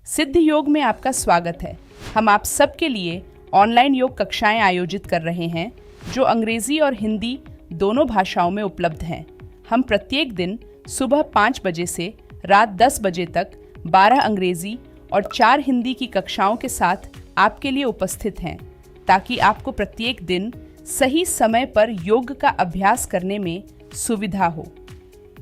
सिद्ध योग में आपका स्वागत है। हम आप सबके लिए ऑनलाइन योग कक्षाएं आयोजित कर रहे हैं जो अंग्रेजी और हिंदी दोनों भाषाओं में उपलब्ध हैं। हम प्रत्येक दिन सुबह 5 बजे से रात 10 बजे तक 12 अंग्रेजी और 4 हिंदी की कक्षाओं के साथ आपके लिए उपस्थित हैं, ताकि आपको प्रत्येक दिन सही समय पर योग का अभ्यास करने में सुविधा हो।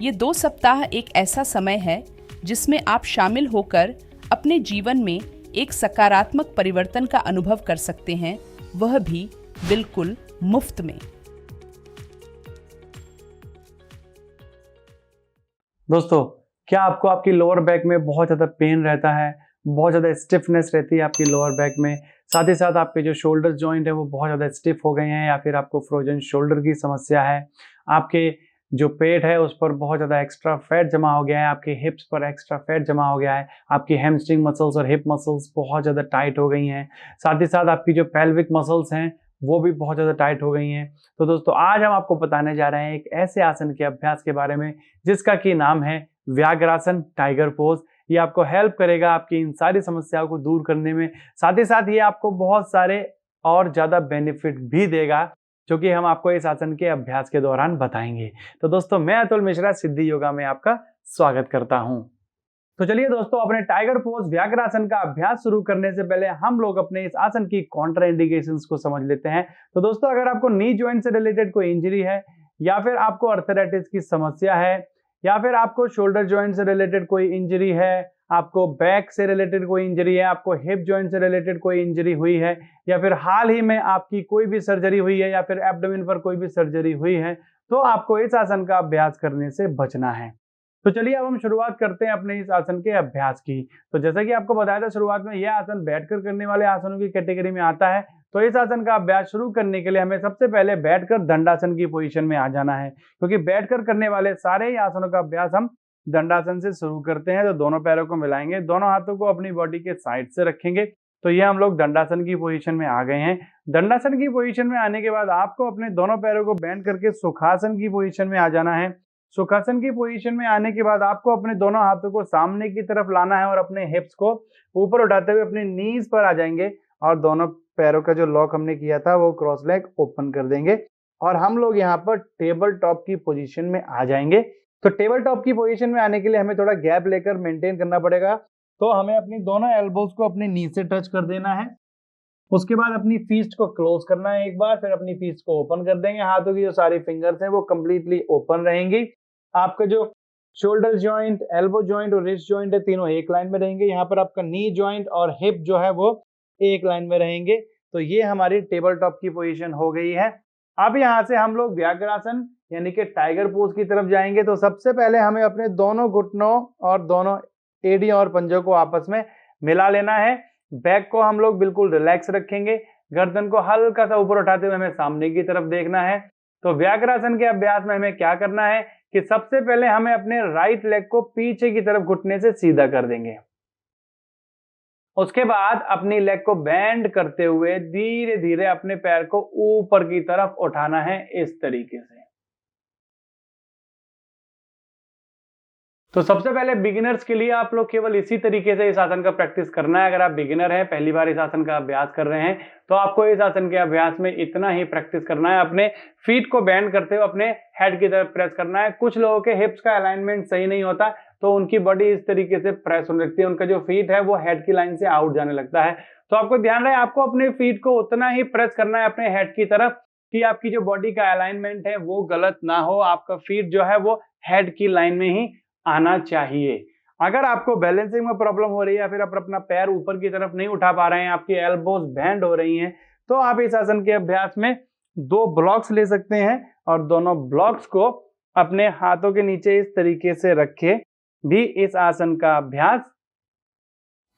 ये 2 सप्ताह एक ऐसा समय है जिसमें आप शामिल होकर अपने जीवन में एक सकारात्मक परिवर्तन का अनुभव कर सकते हैं, वह भी बिल्कुल मुफ्त में। दोस्तों, क्या आपको आपकी लोअर बैक में बहुत ज़्यादा पेन रहता है, बहुत ज़्यादा स्टिफनेस रहती है आपकी लोअर बैक में, साथ ही साथ आपके जो शोल्डर जॉइंट है वो बहुत ज़्यादा स्टिफ हो गए हैं, या फिर आपको फ्रोजन शोल्डर की समस्या है, आपके जो पेट है उस पर बहुत ज़्यादा एक्स्ट्रा फैट जमा हो गया है, आपके हिप्स पर एक्स्ट्रा फैट जमा हो गया है, आपकी हैमस्ट्रिंग मसल्स और हिप मसल्स बहुत ज़्यादा टाइट हो गई हैं, साथ ही साथ आपकी जो पेल्विक मसल्स हैं वो भी बहुत ज़्यादा टाइट हो गई हैं। तो दोस्तों, आज हम आपको बताने जा रहे हैं एक ऐसे आसन के अभ्यास के बारे में जिसका कि नाम है व्याघ्रासन टाइगर पोज। ये आपको हेल्प करेगा आपकी इन सारी समस्याओं को दूर करने में, साथ ही साथ ये आपको बहुत सारे और ज़्यादा बेनिफिट भी देगा, जो कि हम आपको इस आसन के अभ्यास के दौरान बताएंगे। तो दोस्तों, मैं अतुल मिश्रा सिद्धि योगा में आपका स्वागत करता हूं। तो चलिए दोस्तों, अपने टाइगर पोज व्याघ्रासन का अभ्यास शुरू करने से पहले हम लोग अपने इस आसन की कॉन्ट्रा इंडिकेशंस को समझ लेते हैं। तो दोस्तों, अगर आपको नी जॉइंट से रिलेटेड कोई इंजरी है, या फिर आपको अर्थराइटिस की समस्या है, या फिर आपको शोल्डर जॉइंट से रिलेटेड कोई इंजरी है, आपको बैक से रिलेटेड कोई इंजरी है, आपको हिप जॉइंट से रिलेटेड कोई इंजरी हुई है, या फिर हाल ही में आपकी कोई भी सर्जरी हुई है, या फिर एब्डोमेन पर कोई भी सर्जरी हुई है, तो आपको इस आसन का अभ्यास करने से बचना है। तो चलिए अब हम शुरुआत करते हैं अपने इस आसन के अभ्यास की। तो जैसा कि आपको बताया था शुरुआत में, यह आसन बैठकर करने वाले आसनों की कैटेगरी में आता है। तो इस आसन का अभ्यास शुरू करने के लिए हमें सबसे पहले बैठकर दंडासन की पोजीशन में आ जाना है, क्योंकि बैठकर करने वाले सारे ही आसनों का अभ्यास हम दंडासन से शुरू करते हैं। तो दोनों पैरों को मिलाएंगे, दोनों हाथों को अपनी बॉडी के साइड से रखेंगे। तो ये हम लोग दंडासन की पोजीशन में आ गए हैं। दंडासन की पोजीशन में आने के बाद आपको अपने दोनों पैरों को बेंड करके सुखासन की पोजीशन में आ जाना है। सुखासन की पोजीशन में आने के बाद आपको अपने दोनों हाथों को सामने की तरफ लाना है और अपने हिप्स को ऊपर उठाते हुए अपनी नीज पर आ जाएंगे, और दोनों पैरों का जो लॉक हमने किया था वो क्रॉस लेग ओपन कर देंगे, और हम लोग यहाँ पर टेबल टॉप की पोजीशन में आ जाएंगे। तो टेबल टॉप की पोजीशन में आने के लिए हमें थोड़ा गैप लेकर मेंटेन करना पड़ेगा। तो हमें अपनी दोनों एल्बोज को अपनी नी से टच कर देना है। उसके बाद अपनी फीस्ट को क्लोज करना है एक बार, फिर अपनी फीस्ट को ओपन कर देंगे। हाथों की जो सारी फिंगर्स हैं वो कंप्लीटली ओपन रहेंगी। आपका जो शोल्डर जॉइंट, एल्बो जॉइंट और रिस्ट जॉइंट है, तीनों एक लाइन में रहेंगे। यहाँ पर आपका नी जॉइंट और हिप जो है वो एक लाइन में रहेंगे। तो ये हमारी टेबल टॉप की पोजीशन हो गई है। अब यहाँ से हम लोग व्याघ्रासन यानी कि टाइगर पोज की तरफ जाएंगे। तो सबसे पहले हमें अपने दोनों घुटनों और दोनों एड़ी और पंजों को आपस में मिला लेना है। बैक को हम लोग बिल्कुल रिलैक्स रखेंगे। गर्दन को हल्का सा ऊपर उठाते हुए हमें सामने की तरफ देखना है। तो व्याघ्रासन के अभ्यास में हमें क्या करना है कि सबसे पहले हमें अपने राइट लेग को पीछे की तरफ घुटने से सीधा कर देंगे। उसके बाद अपनी लेग को बेंड करते हुए धीरे धीरे अपने पैर को ऊपर की तरफ उठाना है, इस तरीके से। तो सबसे पहले बिगिनर्स के लिए आप लोग केवल इसी तरीके से इस आसन का प्रैक्टिस करना है। अगर आप बिगिनर हैं, पहली बार इस आसन का अभ्यास कर रहे हैं, तो आपको इस आसन के अभ्यास में इतना ही प्रैक्टिस करना है। अपने फीट को बेंड करते हुए अपने हेड की तरफ प्रेस करना है। कुछ लोगों के हिप्स का अलाइनमेंट सही नहीं होता, तो उनकी बॉडी इस तरीके से प्रेस होने लगती है, उनका जो फीट है वो हेड की लाइन से आउट जाने लगता है। तो आपको ध्यान रहे, आपको अपने फीट को उतना ही प्रेस करना है अपने हेड की तरफ कि आपकी जो बॉडी का अलाइनमेंट है वो गलत ना हो। आपका फीट जो है वो हेड की लाइन में ही आना चाहिए। अगर आपको बैलेंसिंग में प्रॉब्लम हो रही है, या फिर आप अपना पैर ऊपर की तरफ नहीं उठा पा रहे हैं, आपकी एल्बोज बेंड हो रही हैं, तो आप इस आसन के अभ्यास में 2 ब्लॉक्स ले सकते हैं, और दोनों ब्लॉक्स को अपने हाथों के नीचे इस तरीके से रखे भी इस आसन का अभ्यास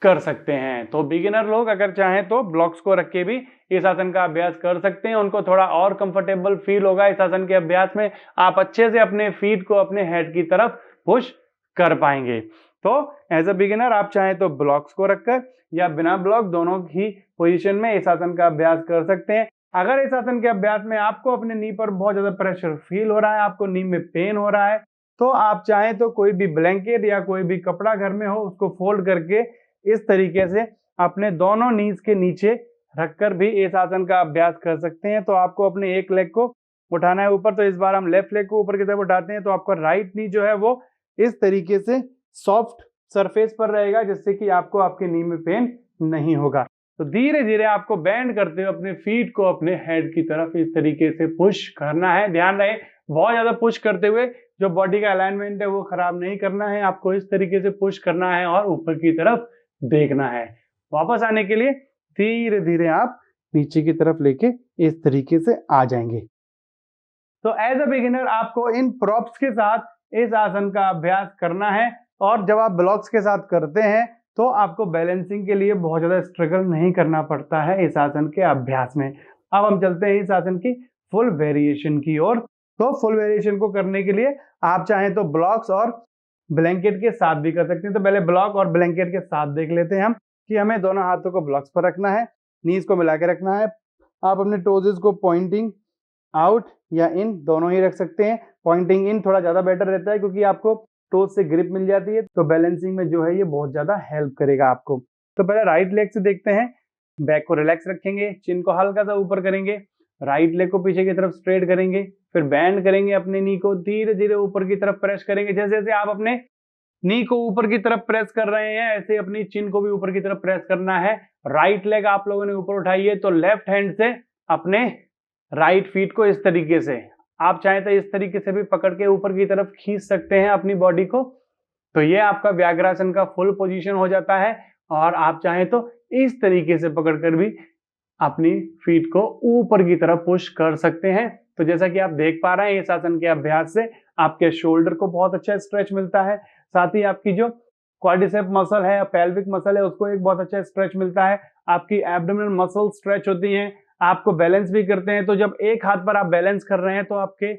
कर सकते हैं। तो बिगिनर लोग अगर चाहें तो ब्लॉक्स को रख के भी इस आसन का अभ्यास कर सकते हैं। उनको थोड़ा और कंफर्टेबल फील होगा इस आसन के अभ्यास में। आप अच्छे से अपने फीट को अपने हेड की तरफ पुश कर पाएंगे। तो एज अ बिगिनर आप चाहें तो ब्लॉक्स को रखकर या बिना ब्लॉक दोनों ही पोजीशन में इस आसन का अभ्यास कर सकते हैं। अगर इस आसन के अभ्यास में आपको अपने नी पर बहुत ज्यादा प्रेशर फील हो रहा है, आपको नी में पेन हो रहा है, तो आप चाहें तो कोई भी ब्लैंकेट या कोई भी कपड़ा घर में हो उसको फोल्ड करके इस तरीके से अपने दोनों नीज के नीचे रखकर भी इस आसन का अभ्यास कर सकते हैं। तो आपको अपने एक लेग को उठाना है ऊपर, तो इस बार हम लेफ्ट लेग को ऊपर की तरफ उठाते हैं, तो आपका राइट नी जो है वो इस तरीके से सॉफ्ट सरफेस पर रहेगा, जिससे कि आपको आपके नी में पेन नहीं होगा। तो धीरे धीरे आपको बेंड करते हुए अपने फीट को अपने हेड की तरफ इस तरीके से पुश करना है। ध्यान रहे, बहुत ज्यादा पुश करते हुए जो बॉडी का अलाइनमेंट है वो खराब नहीं करना है, आपको इस तरीके से पुश करना है और ऊपर की तरफ देखना है। वापस आने के लिए धीरे धीरे आप नीचे की तरफ लेके इस तरीके से आ जाएंगे। तो एज अ बिगिनर आपको इन प्रॉप्स के साथ इस आसन का अभ्यास करना है, और जब आप ब्लॉक्स के साथ करते हैं तो आपको बैलेंसिंग के लिए बहुत ज्यादा स्ट्रगल नहीं करना पड़ता है इस आसन के अभ्यास में। अब हम चलते हैं इस आसन की फुल वेरिएशन की ओर। तो फुल वेरिएशन को करने के लिए आप चाहें तो ब्लॉक्स और ब्लैंकेट के साथ भी कर सकते हैं। तो पहले ब्लॉक और ब्लैंकेट के साथ देख लेते हैं हम कि हमें दोनों हाथों को ब्लॉक्स पर रखना है, नीज को मिला के रखना है। आप अपने टोजेस को पॉइंटिंग आउट या इन दोनों ही रख सकते हैं। पॉइंटिंग इन थोड़ा ज्यादा बेटर रहता है क्योंकि आपको टोज से ग्रिप मिल जाती है, तो बैलेंसिंग में जो है ये बहुत ज्यादा हेल्प करेगा आपको। तो पहले राइट लेग से देखते हैं। बैक को रिलैक्स रखेंगे, चिन को हल्का सा ऊपर करेंगे, राइट लेग को पीछे की तरफ स्ट्रेट करेंगे, फिर बैंड करेंगे, अपने नी को धीरे धीरे ऊपर की तरफ प्रेस करेंगे। जैसे जैसे आप अपने नी को ऊपर की तरफ प्रेस कर रहे हैं, ऐसे अपनी चिन को भी ऊपर की तरफ प्रेस करना है। राइट लेग आप लोगों ने ऊपर उठाई है, तो लेफ्ट हैंड से अपने राइट फीट को इस तरीके से, आप चाहें तो इस तरीके से भी पकड़ के ऊपर की तरफ खींच सकते हैं अपनी बॉडी को। तो ये आपका व्याघ्रासन का फुल पोजीशन हो जाता है। और आप चाहें तो इस तरीके से पकड़कर भी अपनी फीट को ऊपर की तरफ पुश कर सकते हैं। तो जैसा कि आप देख पा रहे हैं, इस आसन के अभ्यास से आपके शोल्डर को बहुत अच्छा स्ट्रेच मिलता है, साथ ही आपकी जो क्वाड्रिसेप मसल है, पेल्विक मसल है, उसको एक बहुत अच्छा स्ट्रेच मिलता है। आपकी एब्डोमिनल मसल स्ट्रेच होती हैं, आपको बैलेंस भी करते हैं। तो जब एक हाथ पर आप बैलेंस कर रहे हैं तो आपके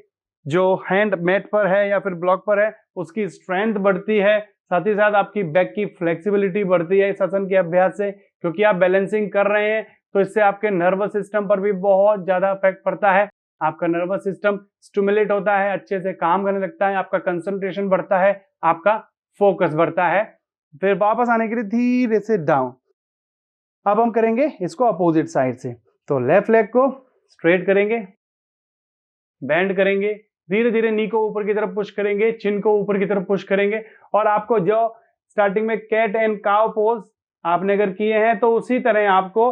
जो हैंड मैट पर है या फिर ब्लॉक पर है उसकी स्ट्रेंथ बढ़ती है, साथ ही साथ आपकी बैक की फ्लेक्सिबिलिटी बढ़ती है इस आसन के अभ्यास से। क्योंकि आप बैलेंसिंग कर रहे हैं तो इससे आपके नर्वस सिस्टम पर भी बहुत ज्यादा इफेक्ट पड़ता है। आपका नर्वस सिस्टम स्टिमुलेट होता है, अच्छे से काम करने लगता है, आपका कंसंट्रेशन बढ़ता है, आपका फोकस बढ़ता है। फिर वापस आने के लिए धीरे से डाउन। अब हम करेंगे इसको अपोजिट साइड से। तो लेफ्ट लेग को स्ट्रेट करेंगे, बेंड करेंगे, धीरे धीरे नी को ऊपर की तरफ पुश करेंगे, चिन को ऊपर की तरफ पुश करेंगे। और आपको जो स्टार्टिंग में कैट एंड काव पोज आपने अगर किए हैं तो उसी तरह आपको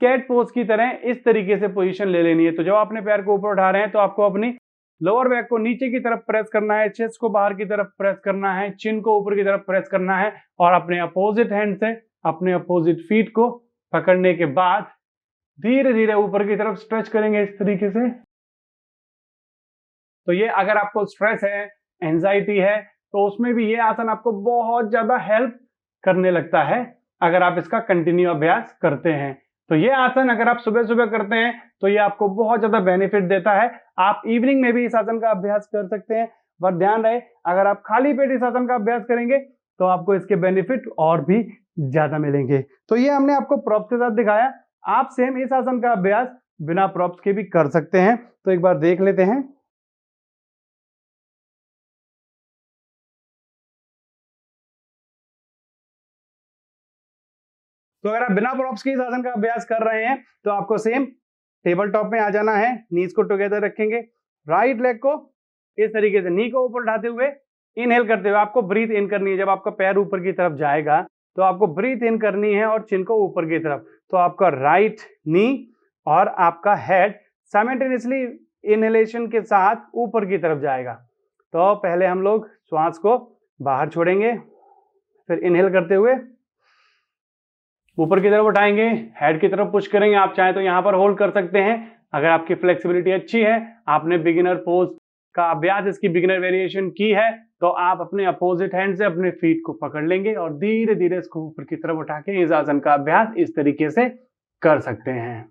कैट पोज की तरह इस तरीके से पोजीशन ले लेनी है। तो जब अपने पैर को ऊपर उठा रहे हैं तो आपको अपनी लोअर बैक को नीचे की तरफ प्रेस करना है, चेस्ट को बाहर की तरफ प्रेस करना है, चिन को ऊपर की तरफ प्रेस करना है, और अपने अपोजिट हैंड से अपने अपोजिट फीट को पकड़ने के बाद धीरे धीरे ऊपर की तरफ स्ट्रेच करेंगे इस तरीके से। तो ये अगर आपको स्ट्रेस है, एंजाइटी है, तो उसमें भी ये आसन आपको बहुत ज्यादा हेल्प करने लगता है अगर आप इसका कंटिन्यू अभ्यास करते हैं। तो ये आसन अगर आप सुबह सुबह करते हैं तो ये आपको बहुत ज्यादा बेनिफिट देता है। आप इवनिंग में भी इस आसन का अभ्यास कर सकते हैं, पर ध्यान रहे अगर आप खाली पेट इस आसन का अभ्यास करेंगे तो आपको इसके बेनिफिट और भी ज्यादा मिलेंगे। तो ये हमने आपको प्रॉप्स के साथ दिखाया। आप सेम इस आसन का अभ्यास बिना प्रॉप्स के भी कर सकते हैं। तो एक बार देख लेते हैं। तो अगर आप बिना प्रॉप्स के इस आसन का अभ्यास कर रहे हैं तो आपको सेम टेबल टॉप में आ जाना है, नीज को टुगेदर रखेंगे, राइट लेग को इस तरीके से नी को ऊपर उठाते हुए इनहेल करते हुए आपको ब्रीथ इन करनी है। जब आपका पैर ऊपर की तरफ जाएगा तो आपको ब्रीथ इन करनी है और चिन को ऊपर की तरफ। तो आपका राइट नी और आपका हेड साइमल्टेनियसली इनहेलेशन के साथ ऊपर की तरफ जाएगा। तो पहले हम लोग श्वास को बाहर छोड़ेंगे, फिर इनहेल करते हुए ऊपर की तरफ उठाएंगे, हेड की तरफ पुश करेंगे। आप चाहें तो यहां पर होल्ड कर सकते हैं अगर आपकी फ्लेक्सिबिलिटी अच्छी है, आपने बिगिनर पोज का अभ्यास, इसकी बिगिनर वेरिएशन की है, तो आप अपने अपोजिट हैंड से अपने फीट को पकड़ लेंगे और धीरे धीरे इसको ऊपर की तरफ उठा के इस आसन का अभ्यास इस तरीके से कर सकते हैं।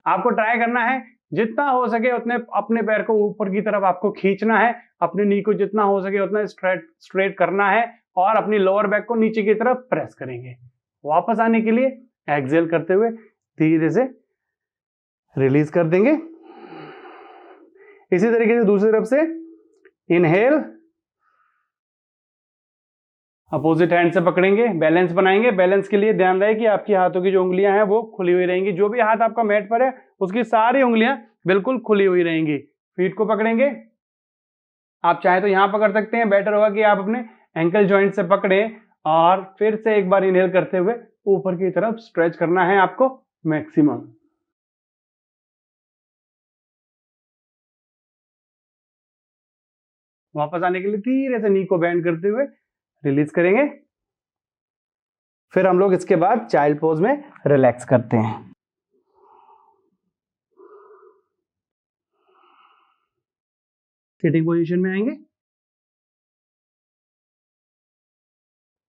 आपको ट्राई करना है जितना हो सके उतने अपने पैर को ऊपर की तरफ आपको खींचना है, अपने नी को जितना हो सके उतना स्ट्रेट करना है और अपनी लोअर बैक को नीचे की तरफ प्रेस करेंगे। वापस आने के लिए एक्सेल करते हुए धीरे से रिलीज कर देंगे। इसी तरीके से दूसरी तरफ से इनहेल अपोजिट हैंड से पकड़ेंगे, बैलेंस बनाएंगे। बैलेंस के लिए ध्यान रहे कि आपकी हाथों की जो उंगलियां हैं वो खुली हुई रहेंगी। जो भी हाथ आपका मैट पर है उसकी सारी उंगलियां बिल्कुल खुली हुई रहेंगी। फीट को पकड़ेंगे। आप चाहे तो यहां पकड़ सकते हैं, बेटर होगा कि आप अपने एंकल जॉइंट से पकड़ें और फिर से एक बार इनहेल करते हुए ऊपर की तरफ स्ट्रेच करना है आपको मैक्सिमम। वापस आने के लिए धीरे से नी को बेंड करते हुए रिलीज करेंगे। फिर हम लोग इसके बाद चाइल्ड पोज में रिलैक्स करते हैं। सिटिंग पोजीशन में आएंगे।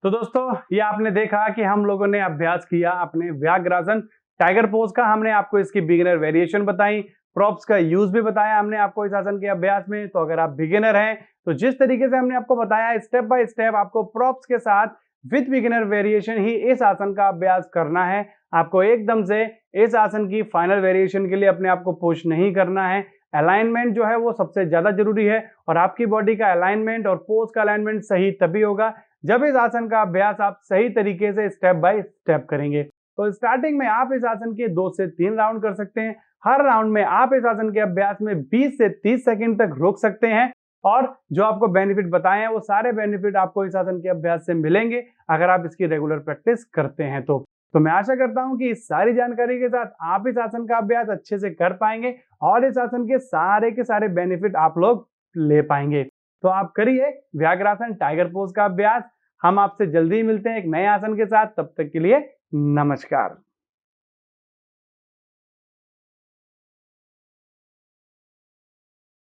तो दोस्तों ये आपने देखा कि हम लोगों ने अभ्यास किया अपने व्याघ्रासन टाइगर पोज का। हमने आपको इसकी बिगिनर वेरिएशन बताई, प्रॉप्स का यूज भी बताया हमने आपको इस आसन के अभ्यास में। तो अगर आप बिगिनर हैं तो जिस तरीके से हमने आपको बताया स्टेप बाय स्टेप आपको प्रॉप्स के साथ विद बिगिनर वेरिएशन ही इस आसन का अभ्यास करना है। आपको एकदम से इस आसन की फाइनल वेरिएशन के लिए अपने आप को पुश नहीं करना है। अलाइनमेंट जो है वो सबसे ज्यादा जरूरी है और आपकी बॉडी का अलाइनमेंट और पोज का अलाइनमेंट सही तभी होगा जब इस आसन का अभ्यास आप सही तरीके से स्टेप बाय स्टेप करेंगे। तो स्टार्टिंग में आप इस आसन के 2 से 3 राउंड कर सकते हैं। हर राउंड में आप इस आसन के अभ्यास में 20 से 30 सेकंड तक रुक सकते हैं और जो आपको बेनिफिट बताए हैं वो सारे बेनिफिट आपको इस आसन के अभ्यास से मिलेंगे अगर आप इसकी रेगुलर प्रैक्टिस करते हैं तो मैं आशा करता हूं कि इस सारी जानकारी के साथ आप इस आसन का अभ्यास अच्छे से कर पाएंगे और इस आसन के सारे बेनिफिट आप लोग ले पाएंगे। तो आप करिए व्याघ्रासन टाइगर पोज का अभ्यास। हम आपसे जल्दी ही मिलते हैं एक नए आसन के साथ। तब तक के लिए नमस्कार।